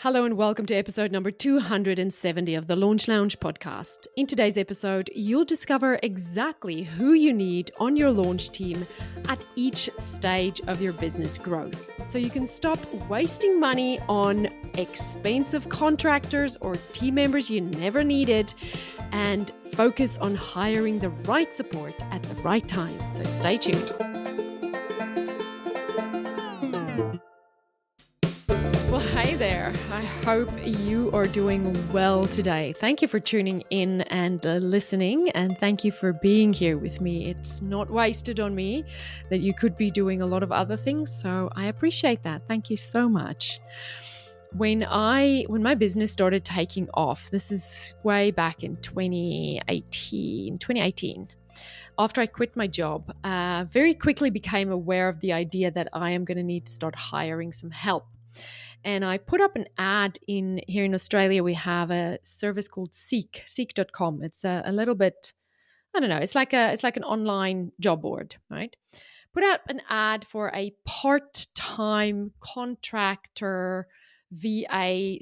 Hello and welcome to episode number 270 of the Launch Lounge podcast. In today's episode, you'll discover exactly who you need on your launch team at each stage of your business growth. So you can stop wasting money on expensive contractors or team members you never needed and focus on hiring the right support at the right time. So stay tuned. Well, hey there. I hope you are doing well today. Thank you for tuning in and listening, and thank you for being here with me. It's not wasted on me that you could be doing a lot of other things, so I appreciate that. Thank you so much. When my business started taking off, this is way back in 2018, after I quit my job, very quickly became aware of the idea that I am going to need to start hiring some help. And I put up an ad here in Australia. We have a service called seek.com. It's a little bit, I don't know, it's like an online job board, right? Put out an ad for a part-time contractor VA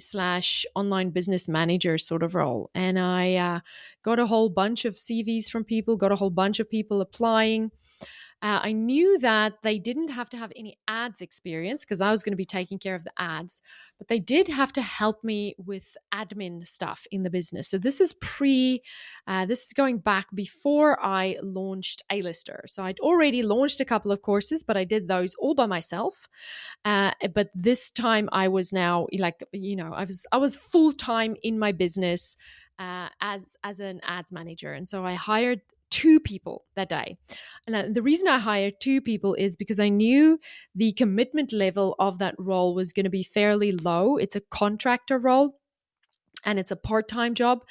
/ online business manager sort of role. And I got a whole bunch of CVs from people, got a whole bunch of people applying. I knew that they didn't have to have any ads experience because I was going to be taking care of the ads, but they did have to help me with admin stuff in the business. So this is this is going back before I launched A-Lister. So I'd already launched a couple of courses, but I did those all by myself. But this time I was now I was full-time in my business as an ads manager. And so I hired 2 people that day. And the reason I hired 2 people is because I knew the commitment level of that role was going to be fairly low. It's a contractor role and it's a part-time job.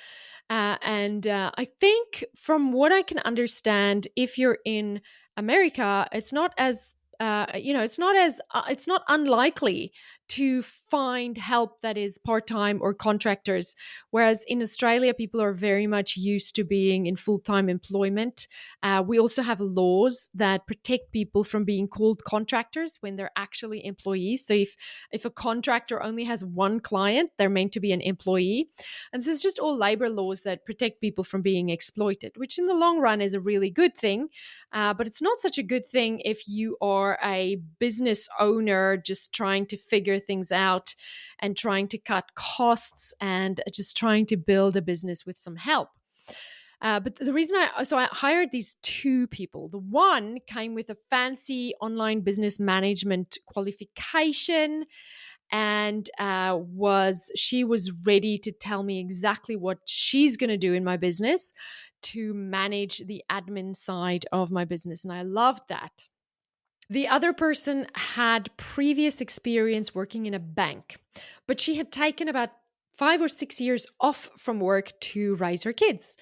I think from what I can understand, if you're in America, it's not unlikely to find help that is part-time or contractors. Whereas in Australia, people are very much used to being in full-time employment. We also have laws that protect people from being called contractors when they're actually employees. So if a contractor only has one client, they're meant to be an employee. And this is just all labor laws that protect people from being exploited, which in the long run is a really good thing. But it's not such a good thing if you are a business owner just trying to figure things out and trying to cut costs and just trying to build a business with some help. But the reason I hired these 2 people. The one came with a fancy online business management qualification and she was ready to tell me exactly what she's going to do in my business to manage the admin side of my business. And I loved that. The other person had previous experience working in a bank, but she had taken about 5 or 6 years off from work to raise her kids.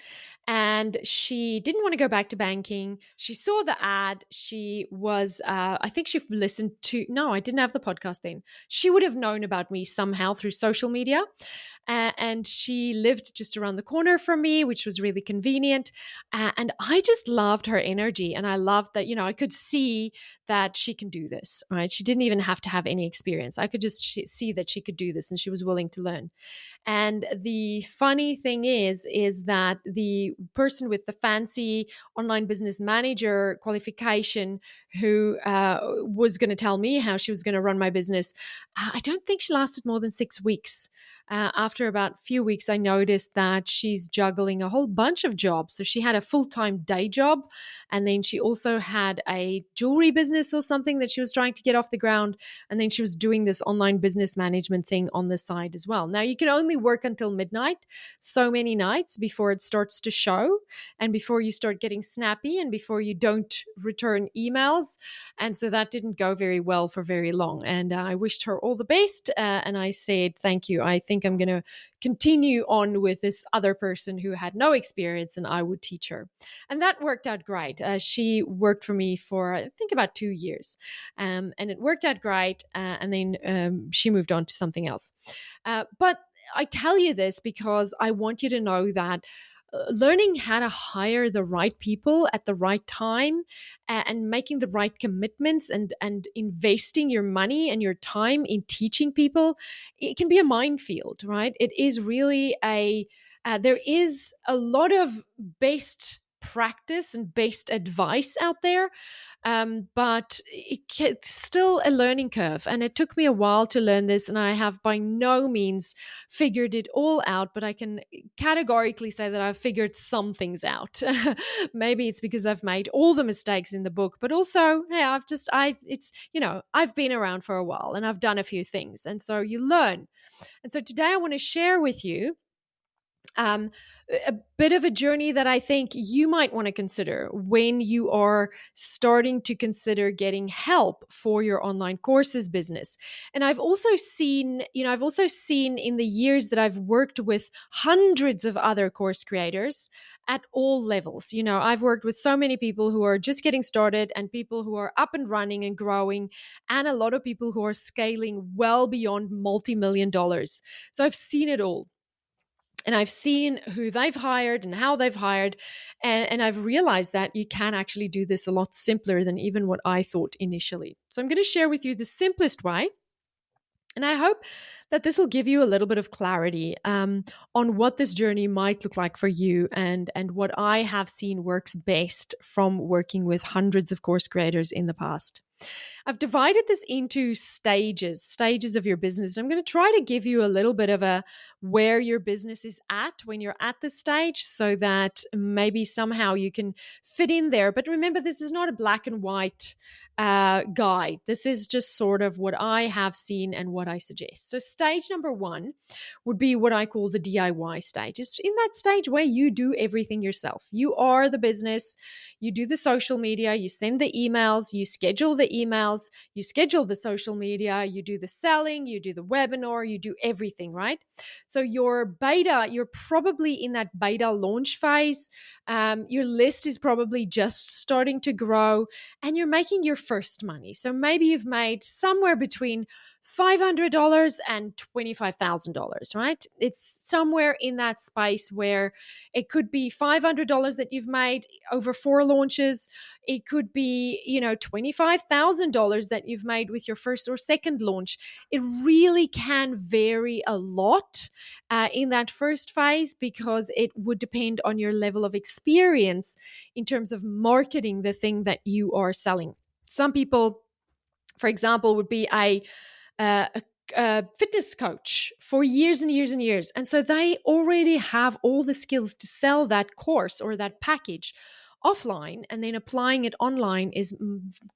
And she didn't want to go back to banking. She saw the ad. She was, I think she listened to, no, I didn't have the podcast then. She would have known about me somehow through social media. And she lived just around the corner from me, which was really convenient. And I just loved her energy. And I loved that, I could see that she can do this, right? She didn't even have to have any experience. I could just see that she could do this and she was willing to learn. And the funny thing is that the person with the fancy online business manager qualification who was going to tell me how she was going to run my business, I don't think she lasted more than 6 weeks. After about a few weeks, I noticed that she's juggling a whole bunch of jobs. So she had a full-time day job, and then she also had a jewelry business or something that she was trying to get off the ground. And then she was doing this online business management thing on the side as well. Now, you can only work until midnight, so many nights before it starts to show and before you start getting snappy and before you don't return emails. And so that didn't go very well for very long. And I wished her all the best. And I said, thank you. I think I'm going to continue on with this other person who had no experience and I would teach her. And that worked out great. She worked for me for, I think, about 2 years. And it worked out great. And then she moved on to something else. But I tell you this because I want you to know that learning how to hire the right people at the right time, and making the right commitments, and investing your money and your time in teaching people, it can be a minefield, right? It is really there is a lot of best practice and best advice out there, but it's still a learning curve. And it took me a while to learn this, and I have by no means figured it all out, but I can categorically say that I've figured some things out. Maybe it's because I've made all the mistakes in the book, but also, yeah, I've been around for a while and I've done a few things. And so you learn. And so today I want to share with you um, a bit of a journey that I think you might want to consider when you are starting to consider getting help for your online courses business. And I've also seen in the years that I've worked with hundreds of other course creators at all levels. I've worked with so many people who are just getting started, and people who are up and running and growing, and a lot of people who are scaling well beyond multi-million dollars. So I've seen it all, and I've seen who they've hired and how they've hired. And I've realized that you can actually do this a lot simpler than even what I thought initially. So I'm going to share with you the simplest way. And I hope that this will give you a little bit of clarity on what this journey might look like for you, and what I have seen works best from working with hundreds of course creators in the past. I've divided this into stages of your business. I'm going to try to give you a little bit of a where your business is at when you're at this stage, so that maybe somehow you can fit in there. But remember, this is not a black and white guide. This is just sort of what I have seen and what I suggest. So stage number one would be what I call the DIY stage. It's in that stage where you do everything yourself. You are the business. You do the social media, you send the emails, you schedule the emails, you schedule the social media, you do the selling, you do the webinar, you do everything, right? So you're probably in that beta launch phase. Your list is probably just starting to grow, and you're making your first money. So maybe you've made somewhere between $500 and $25,000, right? It's somewhere in that space where it could be $500 that you've made over 4 launches. It could be, $25,000 that you've made with your first or second launch. It really can vary a lot in that first phase, because it would depend on your level of experience in terms of marketing the thing that you are selling. Some people, for example, would be a fitness coach for years and years and years. And so they already have all the skills to sell that course or that package offline, and then applying it online is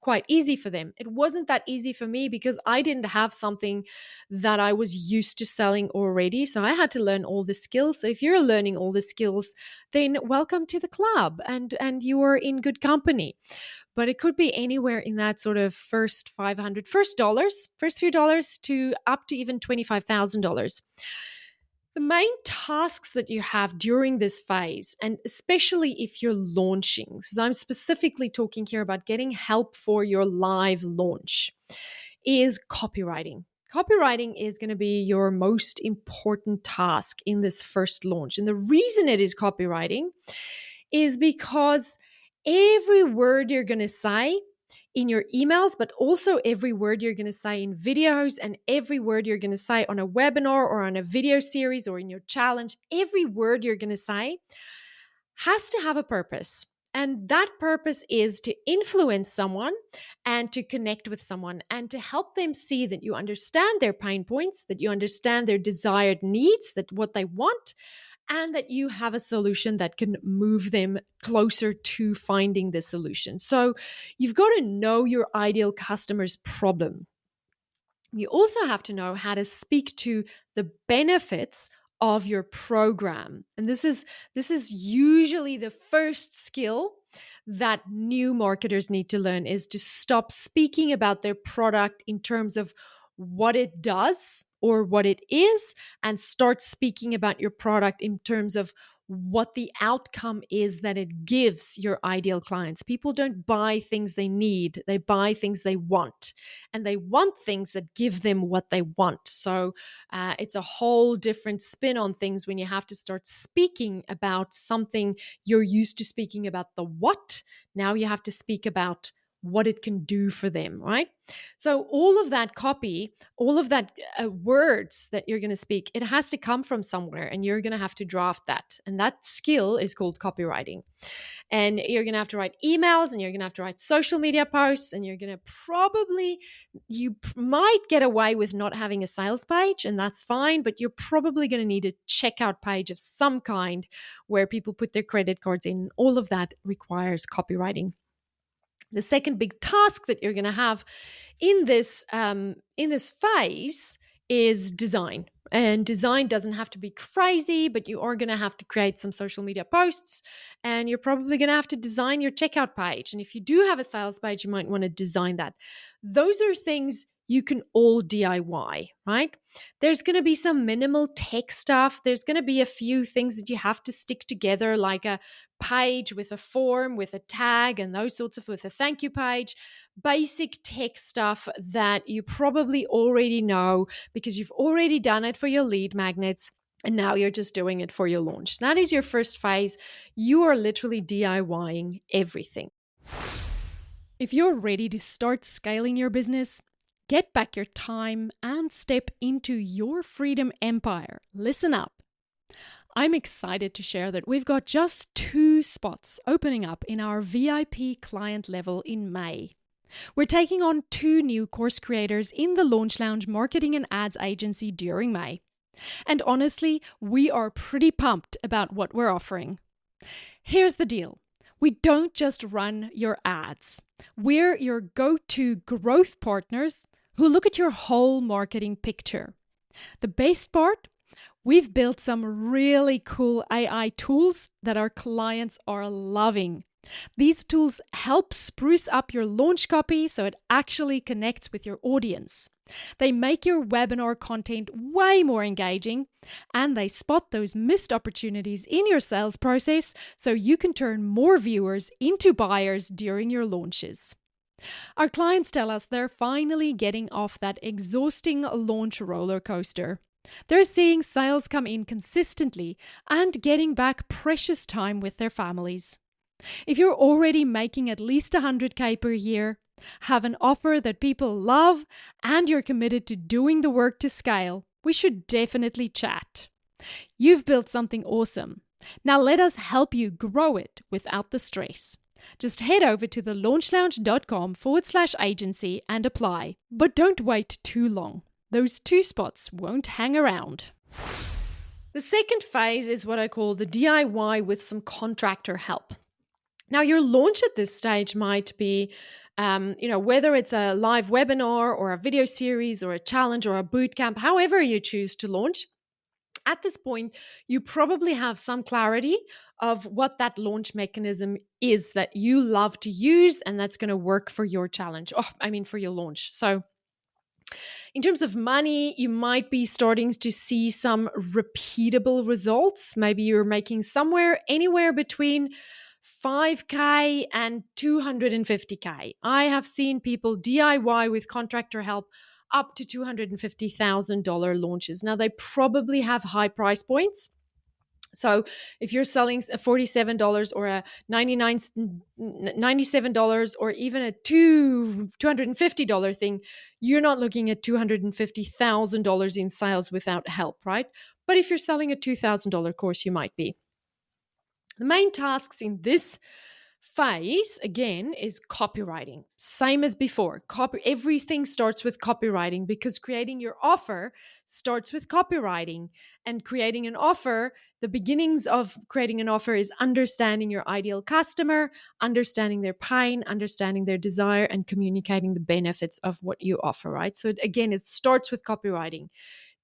quite easy for them. It wasn't that easy for me because I didn't have something that I was used to selling already. So I had to learn all the skills. So if you're learning all the skills, then welcome to the club, and you are in good company. But it could be anywhere in that sort of first few dollars to up to even $25,000. The main tasks that you have during this phase, and especially if you're launching, because I'm specifically talking here about getting help for your live launch, is copywriting. Copywriting is going to be your most important task in this first launch. And the reason it is copywriting is because every word you're going to say in your emails, but also every word you're going to say in videos, and every word you're going to say on a webinar or on a video series or in your challenge, every word you're going to say has to have a purpose. And that purpose is to influence someone and to connect with someone and to help them see that you understand their pain points, that you understand their desired needs, that what they want, and that you have a solution that can move them closer to finding the solution. So you've got to know your ideal customer's problem. You also have to know how to speak to the benefits of your program. And this is usually the first skill that new marketers need to learn, is to stop speaking about their product in terms of what it does or what it is, and start speaking about your product in terms of what the outcome is that it gives your ideal clients. People don't buy things they need, they buy things they want, and they want things that give them what they want. So it's a whole different spin on things when you have to start speaking about something you're used to speaking about the what. Now you have to speak about what it can do for them, right? So all of that copy, all of that words that you're going to speak, it has to come from somewhere, and you're going to have to draft that. And that skill is called copywriting. And you're going to have to write emails, and you're going to have to write social media posts, and you're going to might get away with not having a sales page, and that's fine, but you're probably going to need a checkout page of some kind where people put their credit cards in. All of that requires copywriting. The second big task that you're going to have in this phase is design. And design doesn't have to be crazy, but you are going to have to create some social media posts, and you're probably going to have to design your checkout page. And if you do have a sales page, you might want to design that. Those are things you can all DIY, right? There's going to be some minimal tech stuff. There's going to be a few things that you have to stick together, like a page with a form, with a tag, and those sorts of, with a thank you page. Basic tech stuff that you probably already know because you've already done it for your lead magnets, and now you're just doing it for your launch. That is your first phase. You are literally DIYing everything. If you're ready to start scaling your business, get back your time, and step into your freedom empire, listen up. I'm excited to share that we've got just 2 spots opening up in our VIP client level in May. We're taking on 2 new course creators in the Launch Lounge marketing and ads agency during May. And honestly, we are pretty pumped about what we're offering. Here's the deal. We don't just run your ads. We're your go-to growth partners who look at your whole marketing picture. The best part? We've built some really cool AI tools that our clients are loving. These tools help spruce up your launch copy so it actually connects with your audience. They make your webinar content way more engaging, and they spot those missed opportunities in your sales process so you can turn more viewers into buyers during your launches. Our clients tell us they're finally getting off that exhausting launch roller coaster. They're seeing sales come in consistently and getting back precious time with their families. If you're already making at least $100K per year, have an offer that people love, and you're committed to doing the work to scale, we should definitely chat. You've built something awesome. Now let us help you grow it without the stress. Just head over to thelaunchlounge.com/agency and apply. But don't wait too long. Those 2 spots won't hang around. The second phase is what I call the DIY with some contractor help. Now, your launch at this stage might be, whether it's a live webinar or a video series or a challenge or a boot camp, however you choose to launch. At this point, you probably have some clarity of what that launch mechanism is that you love to use and that's going to work for your challenge. For your launch. So in terms of money, you might be starting to see some repeatable results. Maybe you're making anywhere between $5K and $250K. I have seen people DIY with Contractor Help up to $250,000 launches. Now, they probably have high price points. So if you're selling a $47 or a $97 or even a $250 thing, you're not looking at $250,000 in sales without help, right? But if you're selling a $2,000 course, you might be. The main tasks in this phase, again, is copywriting. Same as before. Everything starts with copywriting because creating your offer starts with copywriting. And creating an offer, the beginnings of creating an offer is understanding your ideal customer, understanding their pain, understanding their desire, and communicating the benefits of what you offer, right? So again, it starts with copywriting.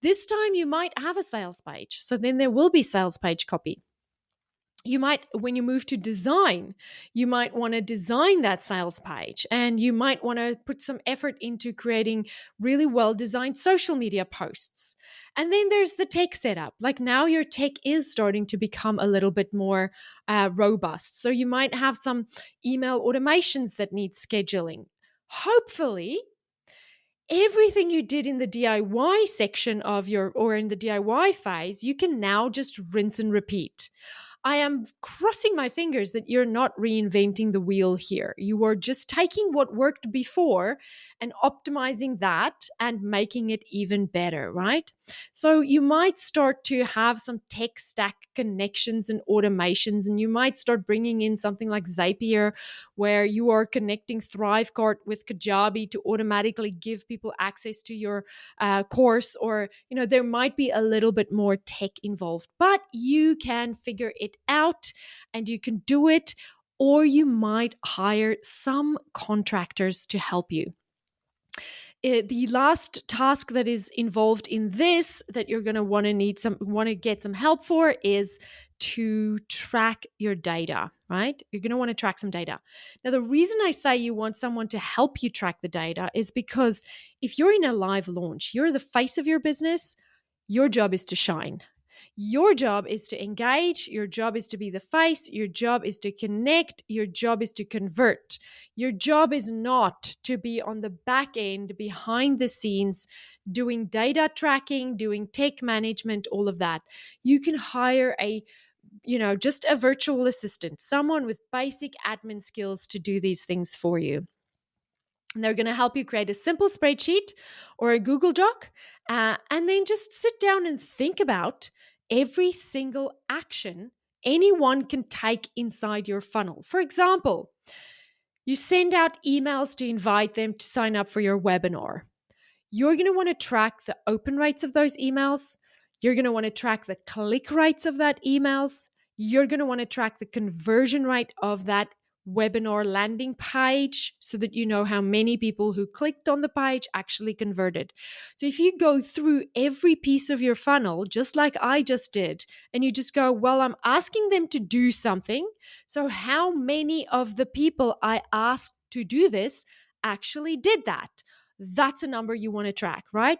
This time you might have a sales page. So then there will be sales page copy. You might, when you move to design, you might want to design that sales page, and you might want to put some effort into creating really well designed social media posts. And then there's the tech setup. Like, now your tech is starting to become a little bit more robust. So you might have some email automations that need scheduling. Hopefully, everything you did in the DIY section of your, or in the DIY phase, you can now just rinse and repeat. I am crossing my fingers that you're not reinventing the wheel here. You are just taking what worked before and optimizing that and making it even better, right? So you might start to have some tech stack connections and automations, and you might start bringing in something like Zapier, where you are connecting Thrivecart with Kajabi to automatically give people access to your course. Or, there might be a little bit more tech involved, but you can figure it out and you can do it. Or you might hire some contractors to help you. The last task that is involved in this, that you're going to want to get some help for, is to track your data, right? You're going to want to track some data. Now, the reason I say you want someone to help you track the data is because if you're in a live launch, you're the face of your business, your job is to shine. Your job is to engage. Your job is to be the face. Your job is to connect. Your job is to convert. Your job is not to be on the back end, behind the scenes, doing data tracking, doing tech management, all of that. You can hire just a virtual assistant, someone with basic admin skills to do these things for you. And they're going to help you create a simple spreadsheet or a Google Doc, and then just sit down and think about every single action anyone can take inside your funnel. For example, you send out emails to invite them to sign up for your webinar. You're going to want to track the open rates of those emails. You're going to want to track the click rates of that emails. You're going to want to track the conversion rate of that webinar landing page, so that you know how many people who clicked on the page actually converted. So if you go through every piece of your funnel, just like I just did, and you just go, well, I'm asking them to do something. So how many of the people I asked to do this actually did that? That's a number you want to track, right?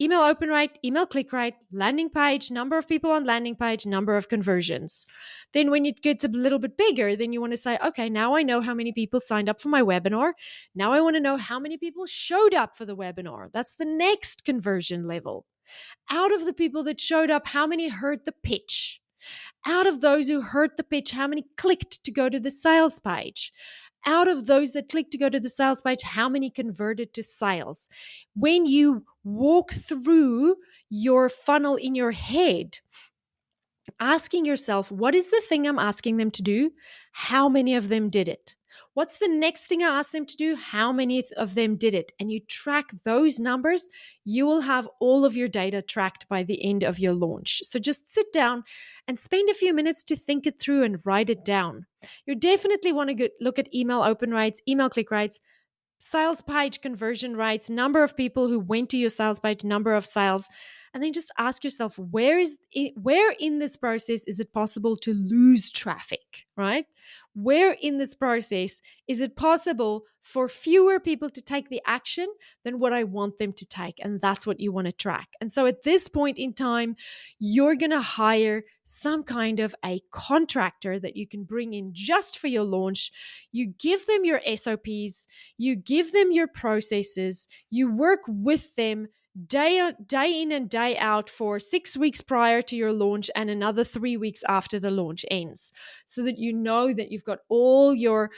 Email open rate, email click rate, landing page, number of people on landing page, number of conversions. Then when it gets a little bit bigger, then you want to say, okay, now I know how many people signed up for my webinar. Now I want to know how many people showed up for the webinar. That's the next conversion level. Out of the people that showed up, how many heard the pitch? Out of those who heard the pitch, how many clicked to go to the sales page? Out of those that clicked to go to the sales page, how many converted to sales? When you walk through your funnel in your head, asking yourself, what is the thing I'm asking them to do? How many of them did it? What's the next thing I asked them to do? How many of them did it? And you track those numbers, you will have all of your data tracked by the end of your launch. So just sit down and spend a few minutes to think it through and write it down. You definitely want to look at email open rates, email click rates, sales page conversion rates, number of people who went to your sales page, number of sales. And then just ask yourself, where in this process is it possible to lose traffic, right? Where in this process is it possible for fewer people to take the action than what I want them to take? And that's what you want to track. And so at this point in time, you're going to hire some kind of a contractor that you can bring in just for your launch. You give them your SOPs, you give them your processes, you work with them day in and day out for 6 weeks prior to your launch and another 3 weeks after the launch ends, so that you know that you've got all your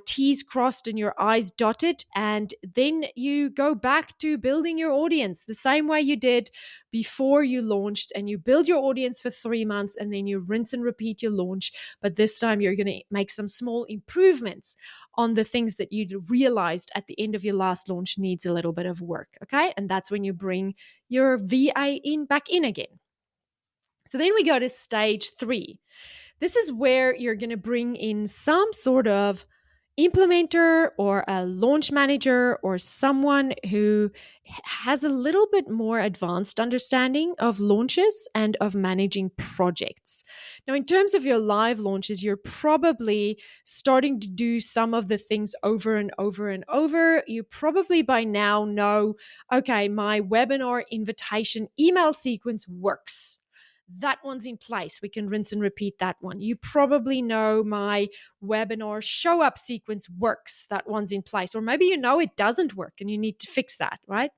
T's crossed and your I's dotted. And then you go back to building your audience the same way you did before you launched, and you build your audience for 3 months, and then you rinse and repeat your launch. But this time you're going to make some small improvements on the things that you realized at the end of your last launch needs a little bit of work. Okay. And that's when you bring your VA back in again. So then we go to stage 3. This is where you're going to bring in some sort of implementer or a launch manager or someone who has a little bit more advanced understanding of launches and of managing projects. Now, in terms of your live launches, you're probably starting to do some of the things over and over and over. You probably by now know, okay, my webinar invitation email sequence works. That one's in place. We can rinse and repeat that one. You probably know my webinar show up sequence works. That one's in place. Or maybe you know it doesn't work and you need to fix that, right?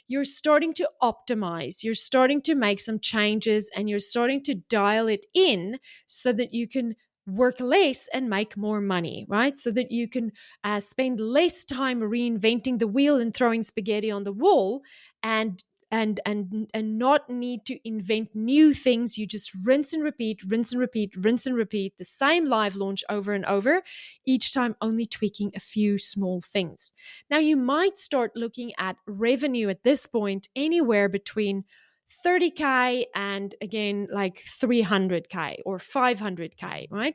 You're starting to optimize. You're starting to make some changes and you're starting to dial it in so that you can work less and make more money, right? So that you can spend less time reinventing the wheel and throwing spaghetti on the wall and not need to invent new things. You just rinse and repeat, rinse and repeat, rinse and repeat the same live launch over and over, each time only tweaking a few small things. Now, you might start looking at revenue at this point anywhere between 30K and again, like 300K or 500K, right?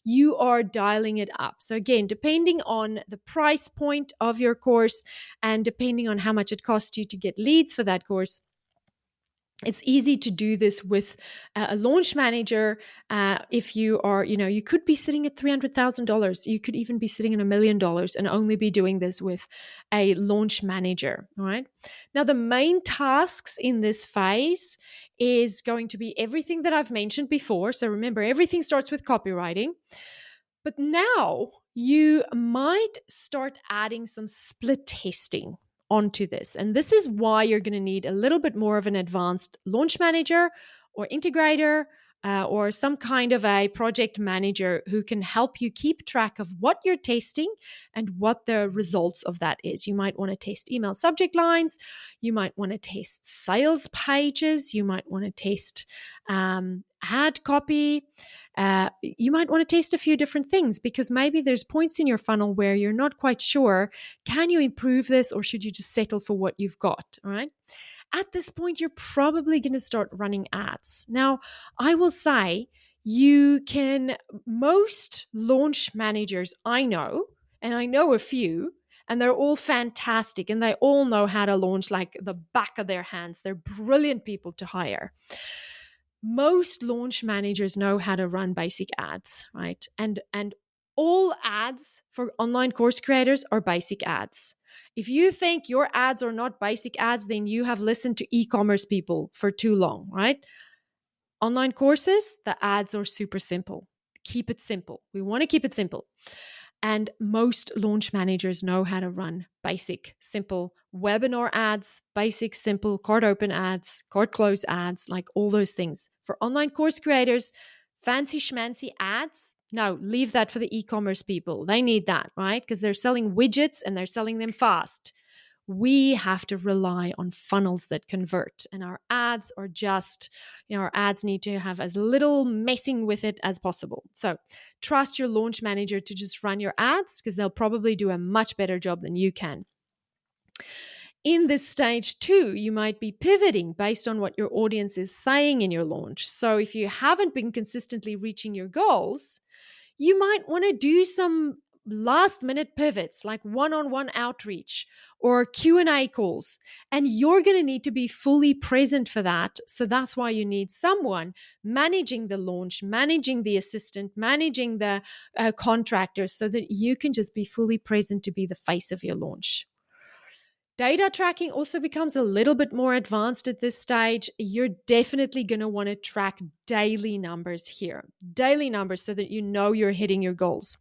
You are dialing it up. So again, depending on the price point of your course and depending on how much it costs you to get leads for that course, it's easy to do this with a launch manager. If you are, you could be sitting at $300,000. You could even be sitting at $1 million and only be doing this with a launch manager. All right. Now, the main tasks in this phase is going to be everything that I've mentioned before. So remember, everything starts with copywriting. But now you might start adding some split testing onto this. And this is why you're going to need a little bit more of an advanced launch manager or integrator or some kind of a project manager who can help you keep track of what you're testing and what the results of that is. You might want to test email subject lines. You might want to test sales pages. You might want to test ad copy. You might want to test a few different things because maybe there's points in your funnel where you're not quite sure, can you improve this or should you just settle for what you've got, all right? At this point, you're probably going to start running ads. Now, I will say most launch managers I know, and I know a few, and they're all fantastic and they all know how to launch like the back of their hands. They're brilliant people to hire. Most launch managers know how to run basic ads, right? And all ads for online course creators are basic ads. If you think your ads are not basic ads, then you have listened to e-commerce people for too long, right? Online courses, the ads are super simple. Keep it simple. We want to keep it simple. And most launch managers know how to run basic, simple webinar ads, basic, simple cart open ads, cart close ads, like all those things. For online course creators, fancy schmancy ads, no, leave that for the e-commerce people. They need that, right? Because they're selling widgets and they're selling them fast. We have to rely on funnels that convert. And our ads are just, our ads need to have as little messing with it as possible. So trust your launch manager to just run your ads because they'll probably do a much better job than you can. In this stage too, you might be pivoting based on what your audience is saying in your launch. So if you haven't been consistently reaching your goals, you might want to do some last minute pivots like one-on-one outreach or Q&A calls, and you're going to need to be fully present for that. So that's why you need someone managing the launch, managing the assistant, managing the contractors so that you can just be fully present to be the face of your launch. Data tracking also becomes a little bit more advanced at this stage. You're definitely going to want to track daily numbers here. Daily numbers so that you know you're hitting your goals.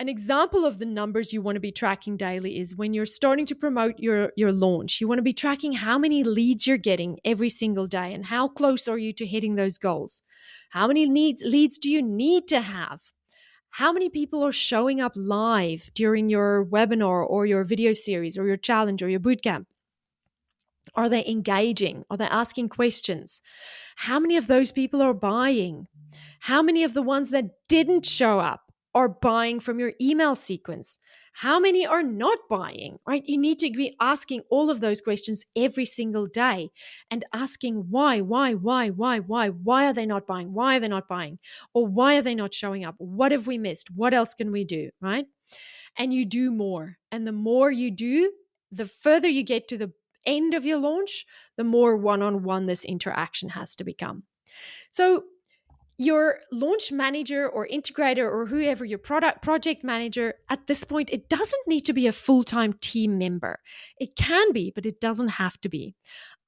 An example of the numbers you want to be tracking daily is when you're starting to promote your launch. You want to be tracking how many leads you're getting every single day and how close are you to hitting those goals. How many leads do you need to have? How many people are showing up live during your webinar or your video series or your challenge or your bootcamp? Are they engaging? Are they asking questions? How many of those people are buying? How many of the ones that didn't show up are buying from your email sequence? How many are not buying, right? You need to be asking all of those questions every single day and asking why are they not buying? Why are they not buying? Or why are they not showing up? What have we missed? What else can we do, right? And you do more. And the more you do, the further you get to the end of your launch, the more one-on-one this interaction has to become. So your launch manager or integrator or whoever your product project manager at this point, it doesn't need to be a full-time team member. It can be, but it doesn't have to be.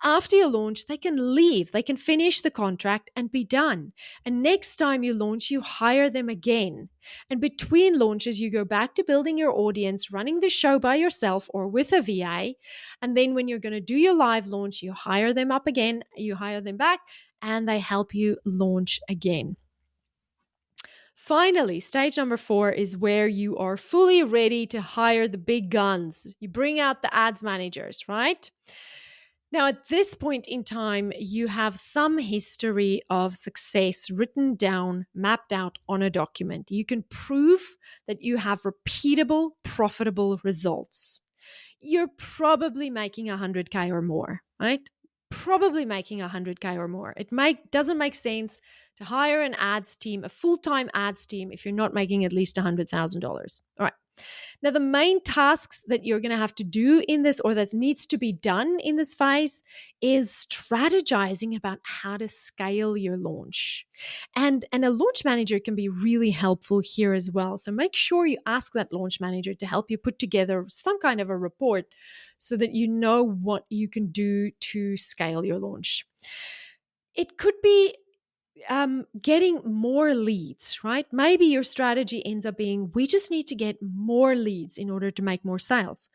After you launch, they can leave, they can finish the contract and be done. And next time you launch, you hire them again. And between launches, you go back to building your audience, running the show by yourself or with a VA. And then when you're going to do your live launch, you hire them up again, you hire them back, and they help you launch again. Finally, stage number 4 is where you are fully ready to hire the big guns. You bring out the ads managers, right? Now, at this point in time, you have some history of success written down, mapped out on a document. You can prove that you have repeatable, profitable results. You're probably making 100K or more, right? Probably making 100K or more. It doesn't make sense to hire an ads team, a full-time ads team, if you're not making at least $100,000. All right. Now, the main tasks that you're going to have to do in this, or that needs to be done in this phase, is strategizing about how to scale your launch. And a launch manager can be really helpful here as well. So make sure you ask that launch manager to help you put together some kind of a report so that you know what you can do to scale your launch. It could be getting more leads, right? Maybe your strategy ends up being, we just need to get more leads in order to make more sales.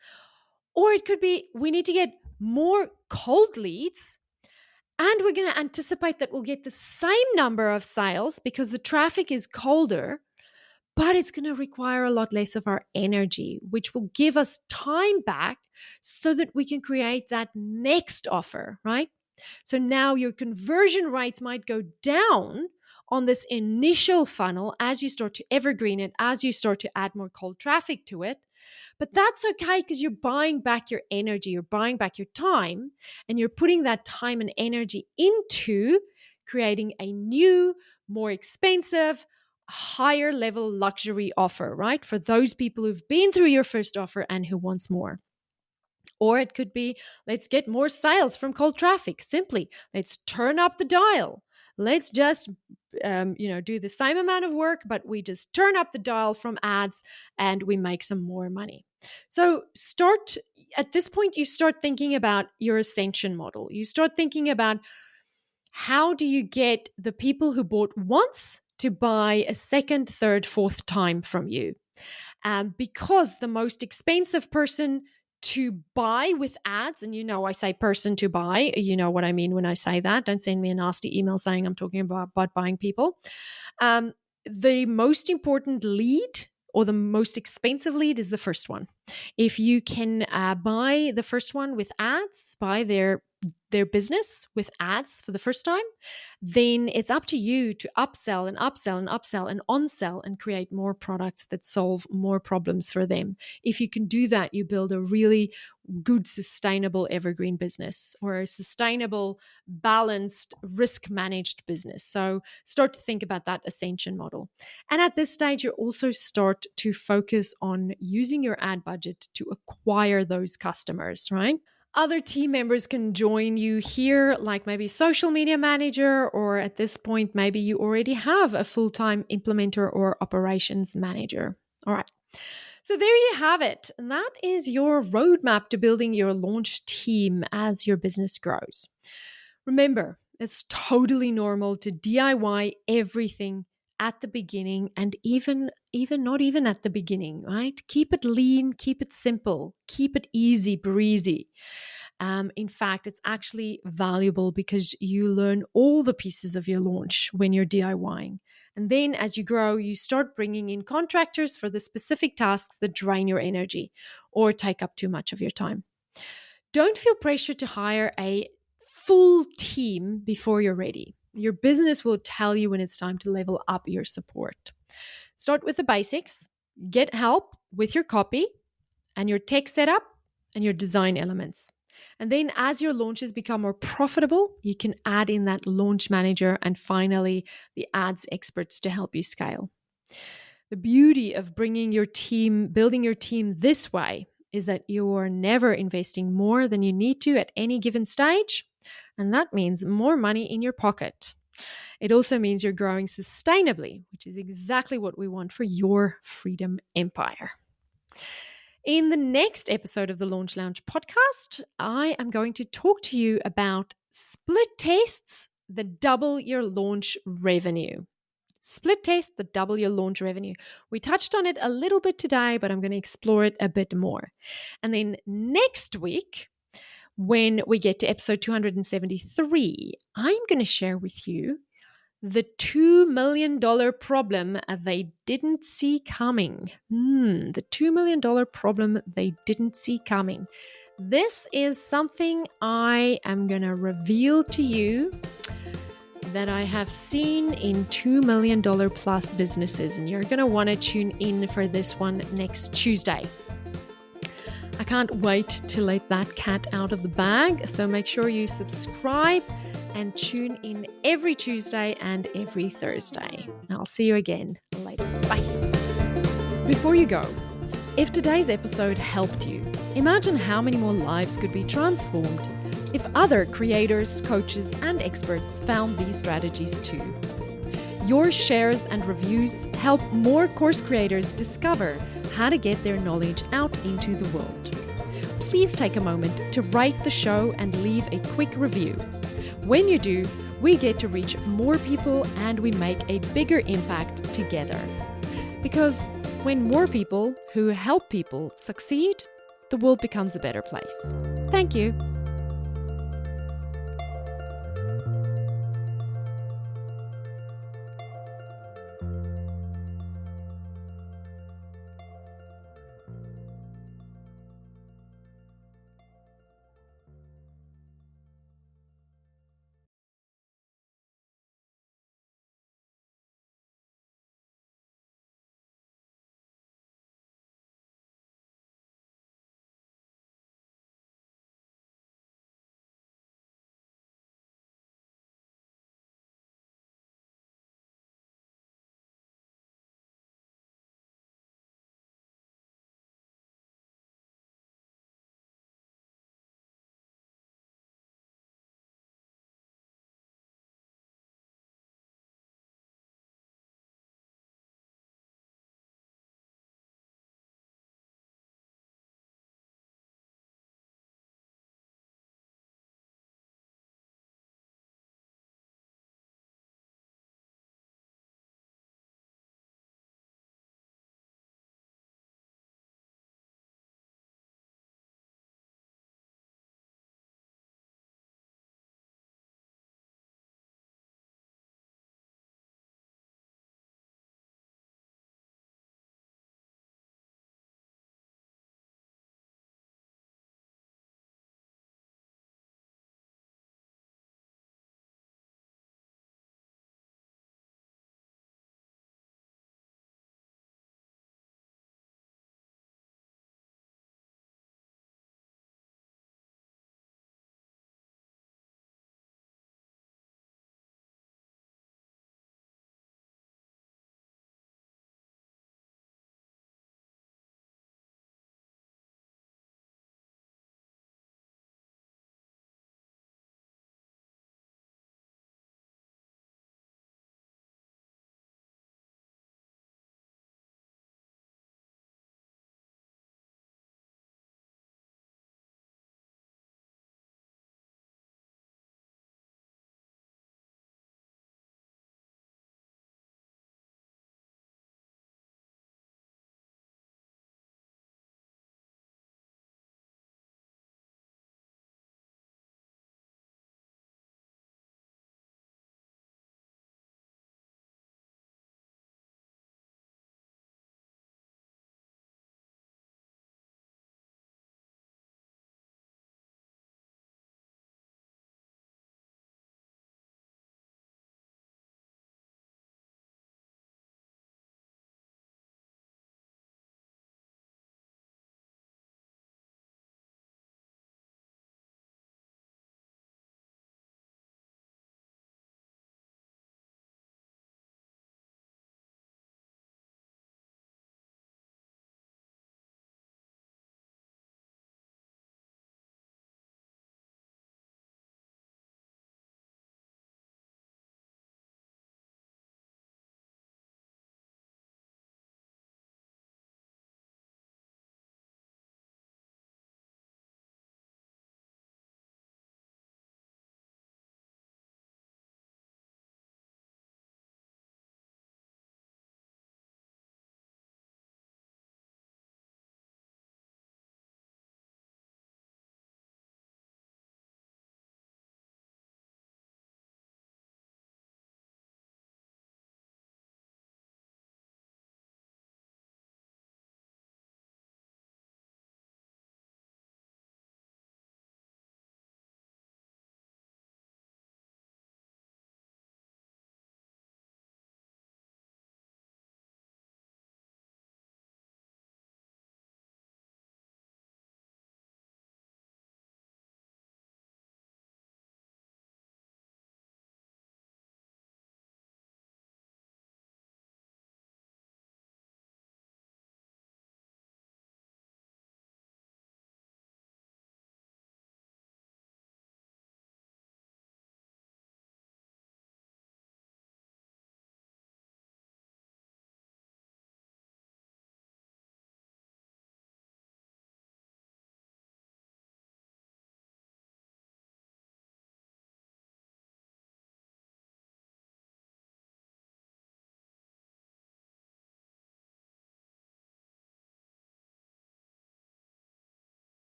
Or it could be, we need to get more cold leads, and we're going to anticipate that we'll get the same number of sales because the traffic is colder, but it's going to require a lot less of our energy, which will give us time back so that we can create that next offer, right? So now your conversion rates might go down on this initial funnel as you start to evergreen it, as you start to add more cold traffic to it. But that's okay because you're buying back your energy, you're buying back your time, and you're putting that time and energy into creating a new, more expensive, higher level luxury offer, right? For those people who've been through your first offer and who wants more. Or it could be, let's get more sales from cold traffic. Simply, let's turn up the dial. Let's just, do the same amount of work, but we just turn up the dial from ads and we make some more money. So at this point, you start thinking about your ascension model. You start thinking about, how do you get the people who bought once to buy a second, third, fourth time from you? Because the most expensive person to buy with ads, and I say person to buy, you know what I mean when I say that. Don't send me a nasty email saying I'm talking about buying people. The most important lead, or the most expensive lead, is the first one. If you can buy the first one with ads, buy their business with ads for the first time, then it's up to you to upsell and upsell and upsell and on-sell and create more products that solve more problems for them. If you can do that, you build a really good, sustainable evergreen business, or a sustainable, balanced, risk-managed business. So start to think about that ascension model. And at this stage, you also start to focus on using your ad budget to acquire those customers, right? Other team members can join you here, like maybe social media manager, or at this point, maybe you already have a full-time implementer or operations manager. All right. So there you have it. And that is your roadmap to building your launch team as your business grows. Remember, it's totally normal to DIY everything at the beginning, and even not even at the beginning, right? Keep it lean, keep it simple, keep it easy breezy. In fact, it's actually valuable because you learn all the pieces of your launch when you're DIYing. And then as you grow, you start bringing in contractors for the specific tasks that drain your energy or take up too much of your time. Don't feel pressure to hire a full team before you're ready. Your business will tell you when it's time to level up your support. Start with the basics. Get help with your copy. and your tech setup and your design elements. And then as your launches become more profitable, you can add in that launch manager and finally the ads experts to help you scale. The beauty of building your team this way is that you are never investing more than you need to at any given stage. And that means more money in your pocket. It also means you're growing sustainably, which is exactly what we want for your freedom empire. In the next episode of the Launch Lounge podcast, I am going to talk to you about split tests that double your launch revenue. Split tests that double your launch revenue. We touched on it a little bit today, but I'm going to explore it a bit more. And then next week, when we get to episode 273, I'm going to share with you the $2 million problem they didn't see coming. The $2 million problem they didn't see coming. This is something I am going to reveal to you that I have seen in $2 million plus businesses, and you're going to want to tune in for this one next Tuesday. I can't wait to let that cat out of the bag, so make sure you subscribe and tune in every Tuesday and every Thursday. I'll see you again later. Bye. Before you go, if today's episode helped you, imagine how many more lives could be transformed if other creators, coaches, and experts found these strategies too. Your shares and reviews help more course creators discover how to get their knowledge out into the world. Please take a moment to rate the show and leave a quick review. When you do, we get to reach more people and we make a bigger impact together. Because when more people who help people succeed, the world becomes a better place. Thank you.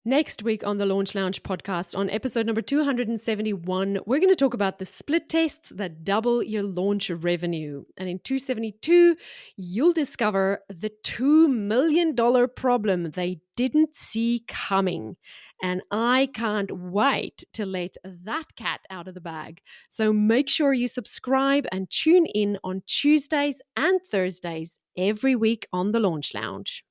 Next week on the Launch Lounge podcast, on episode number 271, we're going to talk about the split tests that double your launch revenue. And in 272, you'll discover the $2 million problem they didn't see coming. And I can't wait to let that cat out of the bag. So make sure you subscribe and tune in on Tuesdays and Thursdays every week on the Launch Lounge.